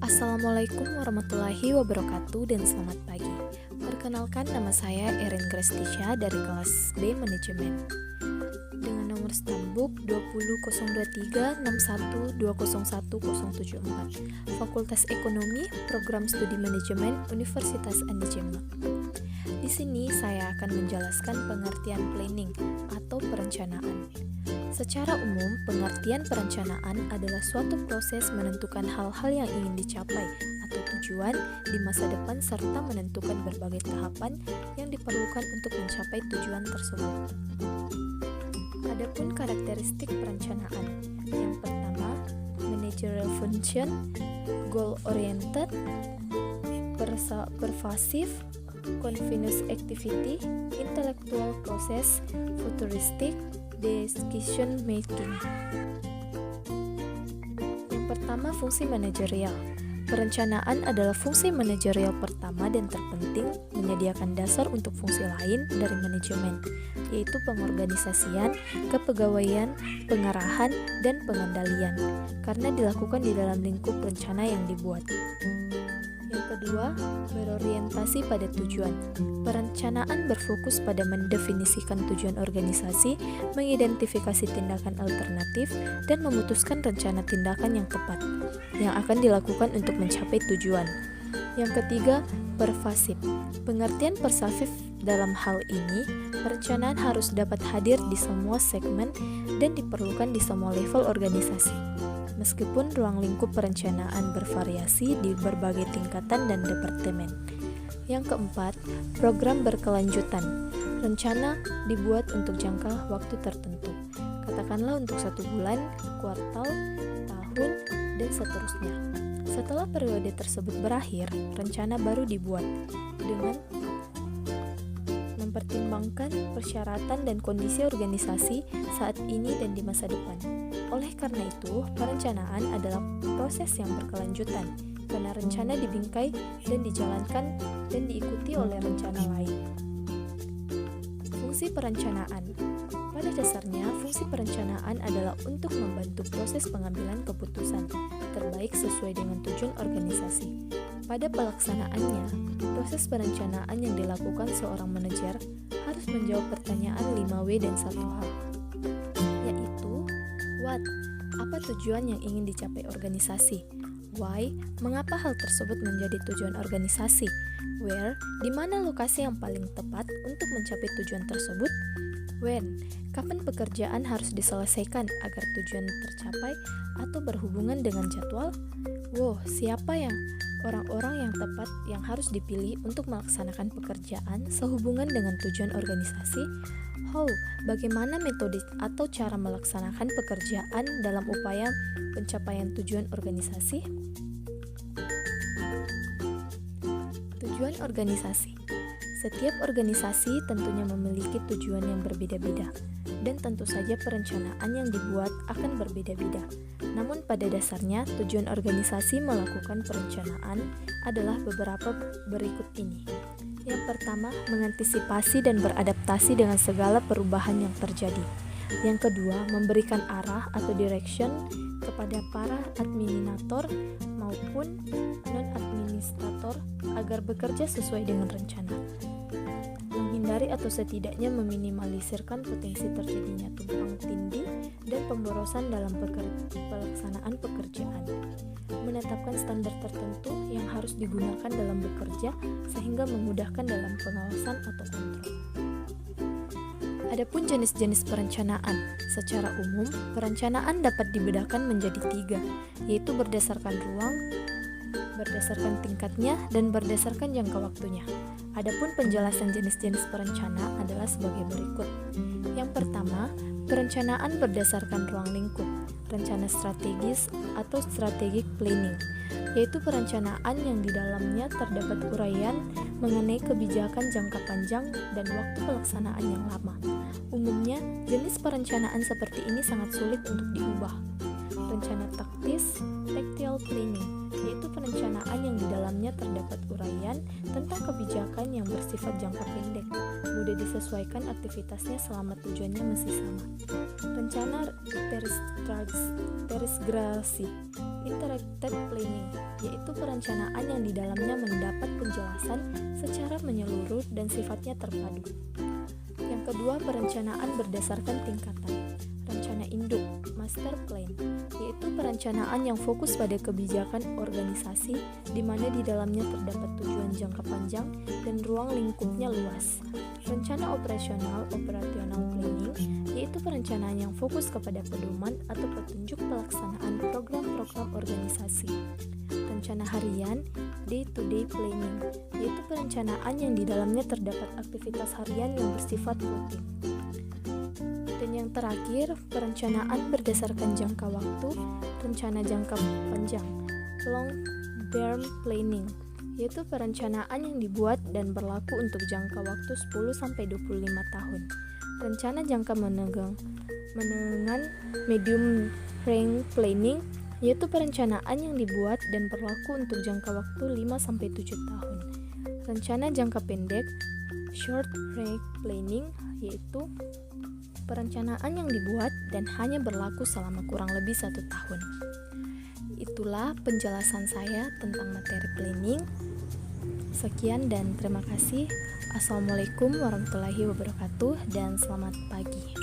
Assalamualaikum warahmatullahi wabarakatuh dan selamat pagi. Perkenalkan, nama saya Erin Grestisha dari kelas B Manajemen dengan nomor stambuk 2002361201074, Fakultas Ekonomi, Program Studi Manajemen, Universitas Andi Cemek. Di sini saya akan menjelaskan pengertian planning atau perencanaan. Secara umum, pengertian perencanaan adalah suatu proses menentukan hal-hal yang ingin dicapai atau tujuan di masa depan serta menentukan berbagai tahapan yang diperlukan untuk mencapai tujuan tersebut. Adapun karakteristik perencanaan, yang pertama, managerial function, goal oriented, pervasive, continuous activity, intellectual process, futuristic, decision making. Yang pertama, fungsi manajerial. Perencanaan adalah fungsi manajerial pertama dan terpenting, menyediakan dasar untuk fungsi lain dari manajemen, yaitu pengorganisasian, kepegawaian, pengarahan, dan pengendalian, karena dilakukan di dalam lingkup rencana yang dibuat. Yang kedua, berorientasi pada tujuan. Perencanaan berfokus pada mendefinisikan tujuan organisasi, mengidentifikasi tindakan alternatif, dan memutuskan rencana tindakan yang tepat yang akan dilakukan untuk mencapai tujuan. Yang ketiga, pervasif. Pengertian pervasif dalam hal ini, perencanaan harus dapat hadir di semua segmen dan diperlukan di semua level organisasi. Meskipun ruang lingkup perencanaan bervariasi di berbagai tingkatan dan departemen. Yang keempat, program berkelanjutan. Rencana dibuat untuk jangka waktu tertentu, katakanlah untuk 1 bulan, kuartal, tahun, dan seterusnya. Setelah periode tersebut berakhir, rencana baru dibuat dengan mempertimbangkan persyaratan dan kondisi organisasi saat ini dan di masa depan. Oleh karena itu, perencanaan adalah proses yang berkelanjutan, karena rencana dibingkai dan dijalankan dan diikuti oleh rencana lain. Fungsi perencanaan. Pada dasarnya, fungsi perencanaan adalah untuk membantu proses pengambilan keputusan terbaik sesuai dengan tujuan organisasi. Pada pelaksanaannya, proses perencanaan yang dilakukan seorang manajer harus menjawab pertanyaan 5W dan 1H, yaitu what, apa tujuan yang ingin dicapai organisasi? Why, mengapa hal tersebut menjadi tujuan organisasi? Where, di mana lokasi yang paling tepat untuk mencapai tujuan tersebut? When, kapan pekerjaan harus diselesaikan agar tujuan tercapai atau berhubungan dengan jadwal? Siapa yang orang-orang yang tepat yang harus dipilih untuk melaksanakan pekerjaan sehubungan dengan tujuan organisasi? How, bagaimana metode atau cara melaksanakan pekerjaan dalam upaya pencapaian tujuan organisasi? Tujuan organisasi. Setiap organisasi tentunya memiliki tujuan yang berbeda-beda, dan tentu saja perencanaan yang dibuat akan berbeda-beda. Namun pada dasarnya, tujuan organisasi melakukan perencanaan adalah beberapa berikut ini. Yang pertama, mengantisipasi dan beradaptasi dengan segala perubahan yang terjadi. Yang kedua, memberikan arah atau direction kepada para administrator maupun non-administrator agar bekerja sesuai dengan rencana. Menghindari atau setidaknya meminimalisirkan potensi terjadinya tumpang tindih dan pemborosan dalam pelaksanaan pekerjaan. Menetapkan standar tertentu yang harus digunakan dalam bekerja sehingga memudahkan dalam pengawasan atau kontrol. Adapun jenis-jenis perencanaan, secara umum perencanaan dapat dibedakan menjadi 3, yaitu berdasarkan ruang, berdasarkan tingkatnya, dan berdasarkan jangka waktunya. Adapun penjelasan jenis-jenis perencana adalah sebagai berikut. Yang pertama, perencanaan berdasarkan ruang lingkup, rencana strategis atau strategic planning, yaitu perencanaan yang di dalamnya terdapat uraian mengenai kebijakan jangka panjang dan waktu pelaksanaan yang lama. Umumnya, jenis perencanaan seperti ini sangat sulit untuk diubah. Rencana taktis, tactical planning, yaitu perencanaan yang di dalamnya dalamnya terdapat uraian tentang kebijakan yang bersifat jangka pendek, mudah disesuaikan aktivitasnya selama tujuannya masih sama. Rencana terinstegrasi Interactive Planning, yaitu perencanaan yang di dalamnya mendapat penjelasan secara menyeluruh dan sifatnya terpadu. Yang kedua, perencanaan berdasarkan tingkatan. Rencana induk, Master Plan, yaitu perencanaan yang fokus pada kebijakan organisasi di mana di dalamnya terdapat tujuan jangka panjang dan ruang lingkupnya luas. Rencana operasional, Operational Planning, yaitu perencanaan yang fokus kepada pedoman atau petunjuk pelaksanaan program-program organisasi. Rencana harian, Day-to-day Planning, yaitu perencanaan yang di dalamnya terdapat aktivitas harian yang bersifat rutin. Dan yang terakhir, perencanaan berdasarkan jangka waktu, rencana jangka panjang, long term planning, yaitu perencanaan yang dibuat dan berlaku untuk jangka waktu 10-25 tahun. Rencana jangka menengah, medium range planning, yaitu perencanaan yang dibuat dan berlaku untuk jangka waktu 5-7 tahun. Rencana jangka pendek, short range planning, yaitu perencanaan yang dibuat dan hanya berlaku selama kurang lebih 1 tahun. Itulah penjelasan saya tentang materi planning. Sekian dan terima kasih. Assalamualaikum warahmatullahi wabarakatuh dan selamat pagi.